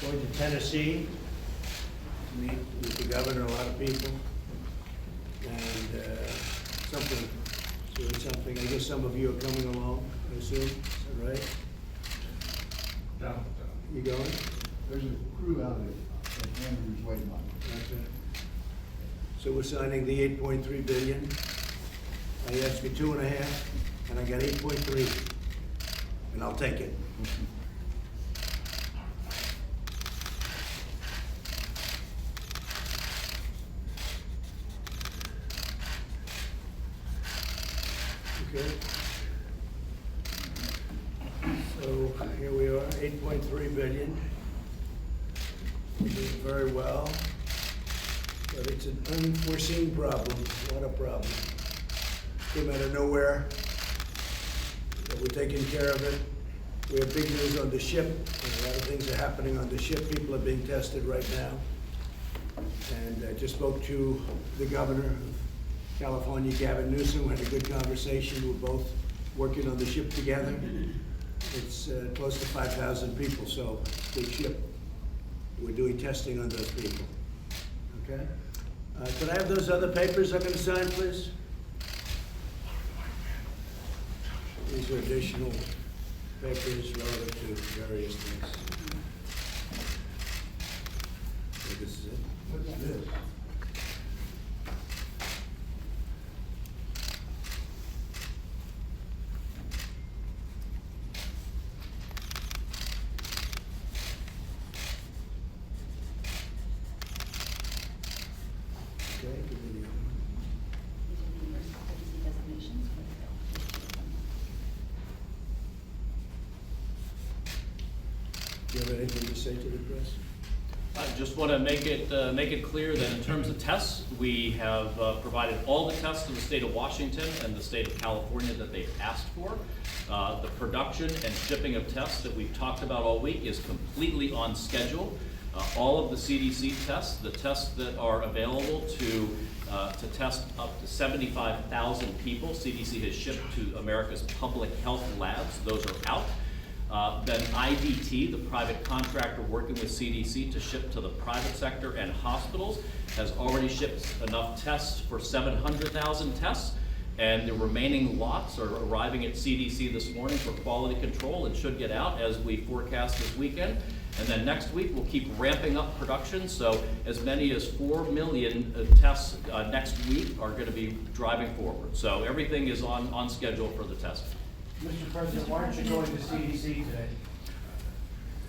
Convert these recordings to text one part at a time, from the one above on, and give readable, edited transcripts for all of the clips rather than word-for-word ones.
going to Tennessee to meet with the governor, a lot of people, and doing something. I guess some of you are coming along, I assume, is that right? No. You going? There's a crew out at Andrews waiting on it. Okay. So we're signing the 8.3 billion. I asked for 2.5, and I got 8.3, and I'll take it. Okay. So here we are, 8.3 billion. We're doing very well, but it's an unforeseen problem, not a problem. Came out of nowhere, but we're taking care of it. We have big news on the ship, and a lot of things are happening on the ship. People are being tested right now. And I just spoke to the governor of California, Gavin Newsom. We had a good conversation. We're both working on the ship together. It's close to 5,000 people, so big ship. We're doing testing on those people. Okay? Could I have those other papers I'm going to sign, please? These are additional papers relative to various things. So this is it. What's this? Okay, give me the other one. These are the universal emergency designations. Do you have anything to say to the press? I just want to make it clear that in terms of tests, we have provided all the tests to the state of Washington and the state of California that they've asked for. The production and shipping of tests that we've talked about all week is completely on schedule. All of the CDC tests, the tests that are available to test up to 75,000 people, CDC has shipped to America's public health labs. Those are out. Then IDT, the private contractor working with CDC to ship to the private sector and hospitals, has already shipped enough tests for 700,000 tests, and the remaining lots are arriving at CDC this morning for quality control and should get out as we forecast this weekend. And then next week, we'll keep ramping up production, so as many as 4 million tests next week are going to be driving forward. So everything is on schedule for the testing. Mr. President, why aren't you going to CDC today?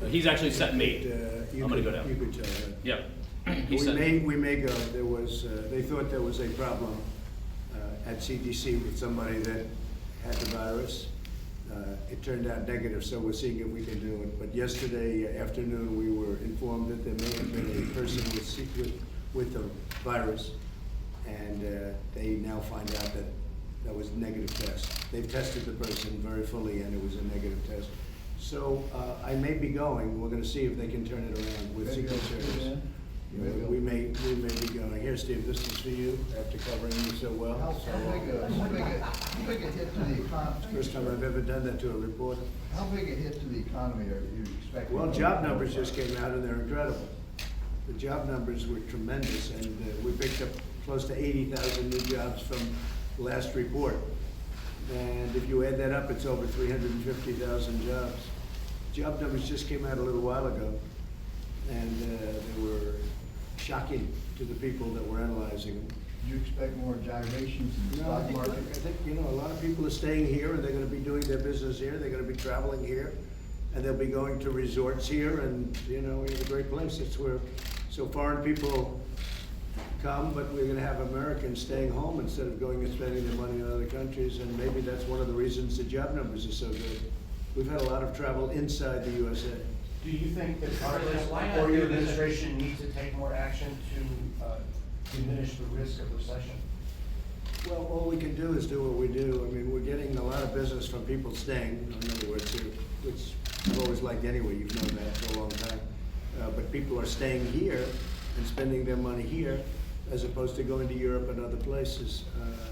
He's actually sent me. You I'm gonna go could- down. You could tell that. Yep. He We sent- may go. There was, they thought there was a problem at CDC with somebody that had the virus. It turned out negative, so we're seeing if we can do it. But yesterday afternoon, we were informed that there may have been a person with the virus, and they now find out that that was a negative test. They've tested the person very fully, and it was a negative test. So I may be going. We're going to see if they can turn it around with Maybe Secret I'll Service. sit in. We may be going. Here, Steve, this is for you, after covering you so well. How So, big a hit to the economy? First time I've ever done that to a reporter. How big a hit to the economy are you expecting? Well, job numbers just came out and they're incredible. The job numbers were tremendous, and we picked up close to 80,000 new jobs from last report. And if you add that up, it's over 350,000 jobs. Job numbers just came out a little while ago, and they were shocking to the people that were analyzing them. Do you expect more gyrations in the No, I stock think, market? a lot of people are staying here, and they're gonna be doing their business here, they're gonna be traveling here, and they'll be going to resorts here, and, we have a great place. It's where, so foreign people come, but we're gonna have Americans staying home instead of going and spending their money in other countries, and maybe that's one of the reasons the job numbers are so good. We've had a lot of travel inside the USA. Do you think that President Why not or your do this? administration needs to take more action to diminish the risk of recession? Well, all we can do is do what we do. I mean, we're getting a lot of business from people staying, in other words, which I've always liked anyway, you've known that for a long time. But people are staying here and spending their money here as opposed to going to Europe and other places.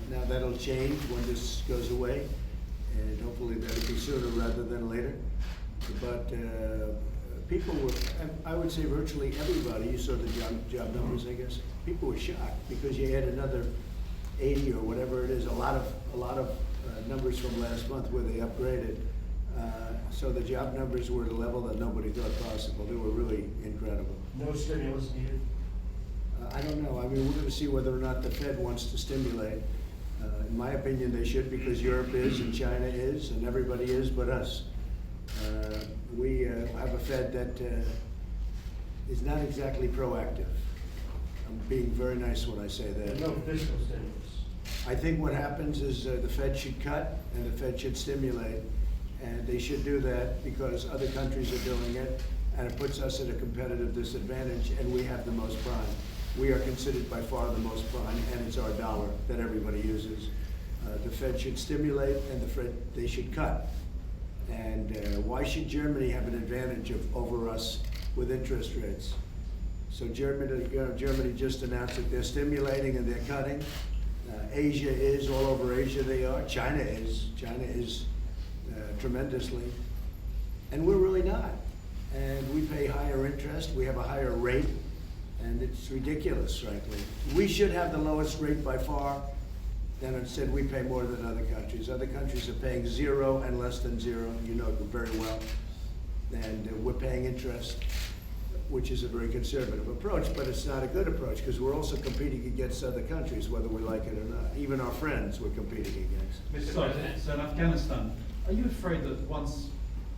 Now, that'll change when this goes away, and hopefully that'll be sooner rather than later. But people were, I would say virtually everybody, you saw the job numbers, I guess, people were shocked because you had another 80 or whatever it is, a lot of numbers from last month where they upgraded. So the job numbers were at a level that nobody thought possible. They were really incredible. No stimulus needed. I don't know. I mean, we're gonna see whether or not the Fed wants to stimulate. In my opinion, they should, because Europe is and China is and everybody is but us. We have a Fed that is not exactly proactive. I'm being very nice when I say that. No fiscal stimulus. I think what happens is the Fed should cut and the Fed should stimulate. And they should do that because other countries are doing it, and it puts us at a competitive disadvantage, and we have the most prime. We are considered by far the most prime, and it's our dollar that everybody uses. The Fed should stimulate, and they should cut. And why should Germany have an advantage over us with interest rates? So Germany just announced that they're stimulating and they're cutting. Asia is, all over Asia they are. China is tremendously. And we're really not. And we pay higher interest, we have a higher rate, and it's ridiculous, frankly. We should have the lowest rate by far, and instead we pay more than other countries. Other countries are paying 0 and less than 0, you know very well. And we're paying interest, which is a very conservative approach, but it's not a good approach because we're also competing against other countries, whether we like it or not. Even our friends we're competing against. Mr. So, President. so in Afghanistan, are you afraid that once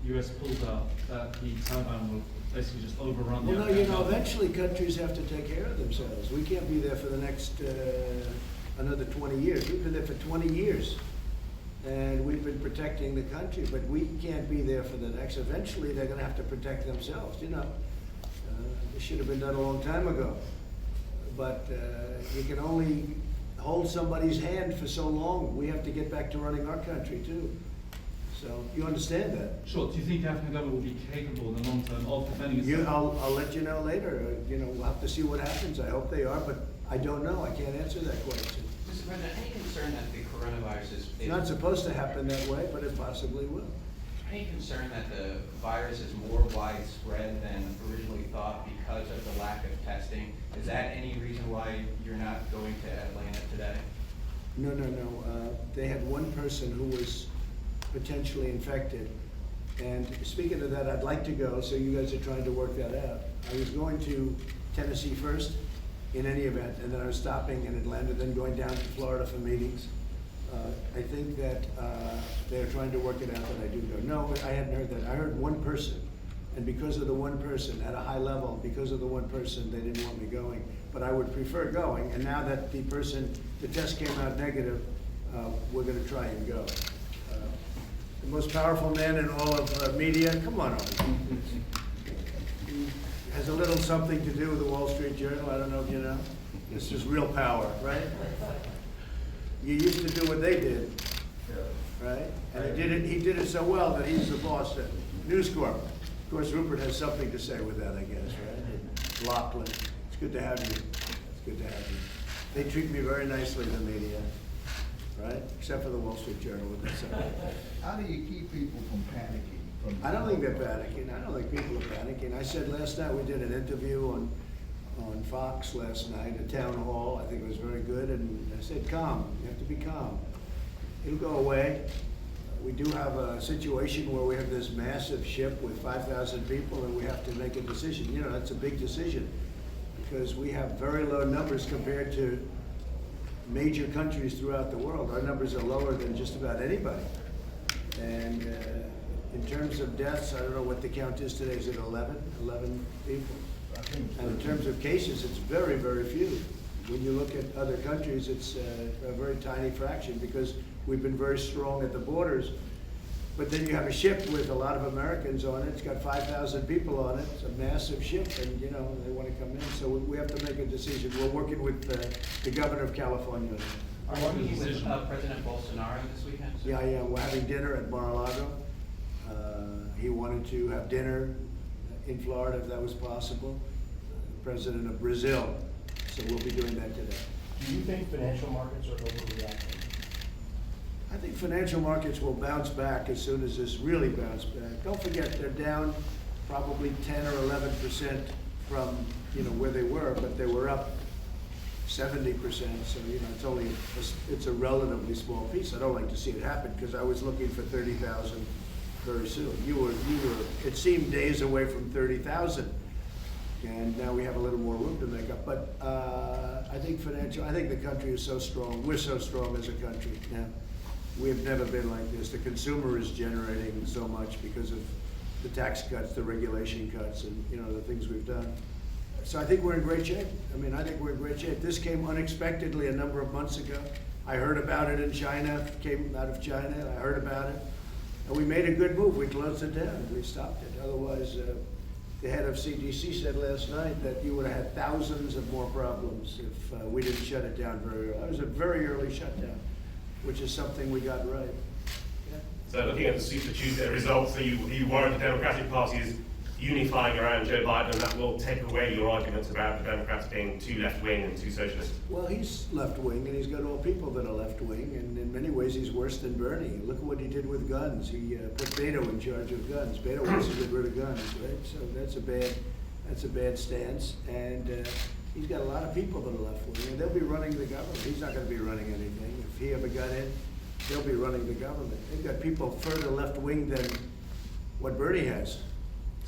US pulls out, that the Taliban will basically just overrun the Well, no, Afghan you know, government? eventually countries have to take care of themselves. We can't be there for the next, another 20 years. We've been there for 20 years. And we've been protecting the country, but we can't be there for the next. Eventually, they're gonna have to protect themselves, you know. This should have been done a long time ago. But you can only hold somebody's hand for so long. We have to get back to running our country too. So, you understand that? Sure, do you think the Afghan government will be capable in the long term of defending itself? I'll let you know later. You know, we'll have to see what happens. I hope they are, but I don't know. I can't answer that question. Mr. President, any concern that the coronavirus is... It's not supposed to happen that way, but it possibly will. Any concern that the virus is more widespread than originally thought because of the lack of testing? Is that any reason why you're not going to Atlanta today? No. They had one person who was potentially infected. And speaking of that, I'd like to go, so you guys are trying to work that out. I was going to Tennessee first, in any event, and then I was stopping in Atlanta, then going down to Florida for meetings. I think that they're trying to work it out that I do go. No, I hadn't heard that. I heard one person, and because of the one person, at a high level, because of the one person, they didn't want me going. But I would prefer going, and now that the test came out negative, we're gonna try and go. The most powerful man in all of media, come on over. He has a little something to do with the Wall Street Journal, I don't know if you know. This is real power, right? You used to do what they did, right? And he did it so well that he's the boss at News Corp. Of course, Rupert has something to say with that, I guess, right? Lachlan, it's good to have you. It's good to have you. They treat me very nicely, the media, right? Except for the Wall Street Journal, but that's all right. How do you keep people from panicking? I don't think they're panicking. I don't think people are panicking. I said last night, we did an interview on Fox last night, a town hall. I think it was very good, and I said, calm. You have to be calm. It'll go away. We do have a situation where we have this massive ship with 5,000 people, and we have to make a decision. You know, that's a big decision, because we have very low numbers compared to major countries throughout the world. Our numbers are lower than just about anybody. And in terms of deaths, I don't know what the count is today. Is it 11? 11 people? And in terms of cases, it's very, very few. When you look at other countries, it's a very tiny fraction because we've been very strong at the borders. But then you have a ship with a lot of Americans on it. It's got 5,000 people on it. It's a massive ship, and you know they want to come in. So we have to make a decision. We're working with the governor of California. Are you meeting with President Bolsonaro this weekend? Yeah. We're having dinner at Mar-a-Lago. He wanted to have dinner in Florida if that was possible. President of Brazil. So we'll be doing that today. Do you think financial markets are overreacting? I think financial markets will bounce back as soon as this really bounces back. Don't forget, they're down probably 10 or 11% from, where they were, but they were up 70%, so, it's only, it's a relatively small piece. I don't like to see it happen, because I was looking for 30,000 very soon. You were, it seemed days away from 30,000, and now we have a little more room to make up. But I think the country is so strong, we're so strong as a country now. We have never been like this. The consumer is generating so much because of the tax cuts, the regulation cuts, and, the things we've done. So I think we're in great shape. I think we're in great shape. This came unexpectedly a number of months ago. I heard about it in China, came out of China, I heard about it. And we made a good move. We closed it down. We stopped it. Otherwise, the head of CDC said last night that you would have had thousands of more problems if we didn't shut it down very early. It was a very early shutdown, which is something we got right. Yeah. So looking at the Super Tuesday results, so you worry the Democratic Party is unifying around Joe Biden, and that will take away your arguments about the Democrats being too left-wing and too socialist? Well, he's left-wing, and he's got all people that are left-wing, and in many ways he's worse than Bernie. Look at what he did with guns. He put Beto in charge of guns. Beto wants to get rid of guns, right? So that's a bad stance, and he's got a lot of people that are left-wing, and they'll be running the government. He's not gonna be running anything. If he ever got in, they'll be running the government. They've got people further left-wing than what Bernie has.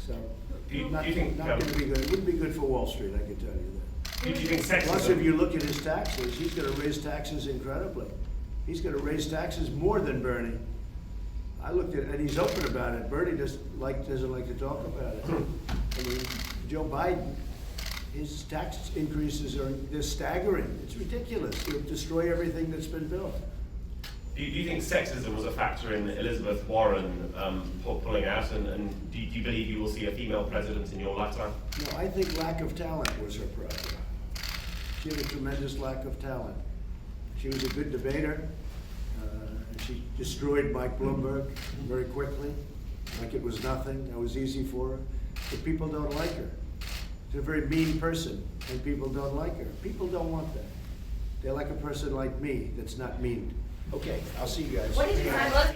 So, Do you not think, gonna be good. It wouldn't be good for Wall Street, I can tell you that. do you think sexism? Plus, if you look at his taxes, he's gonna raise taxes incredibly. He's gonna raise taxes more than Bernie. I looked at, and he's open about it. Bernie doesn't like to talk about it. Joe Biden, his tax increases they're staggering. It's ridiculous. They'll destroy everything that's been built. Do you think sexism was a factor in Elizabeth Warren pulling out, and do you believe you will see a female president in your lifetime? No, I think lack of talent was her problem. She had a tremendous lack of talent. She was a good debater. And she destroyed Mike Bloomberg very quickly, like it was nothing. That was easy for her. But people don't like her. She's a very mean person, and people don't like her. People don't want that. They like a person like me that's not mean. Okay, I'll see you guys. What is your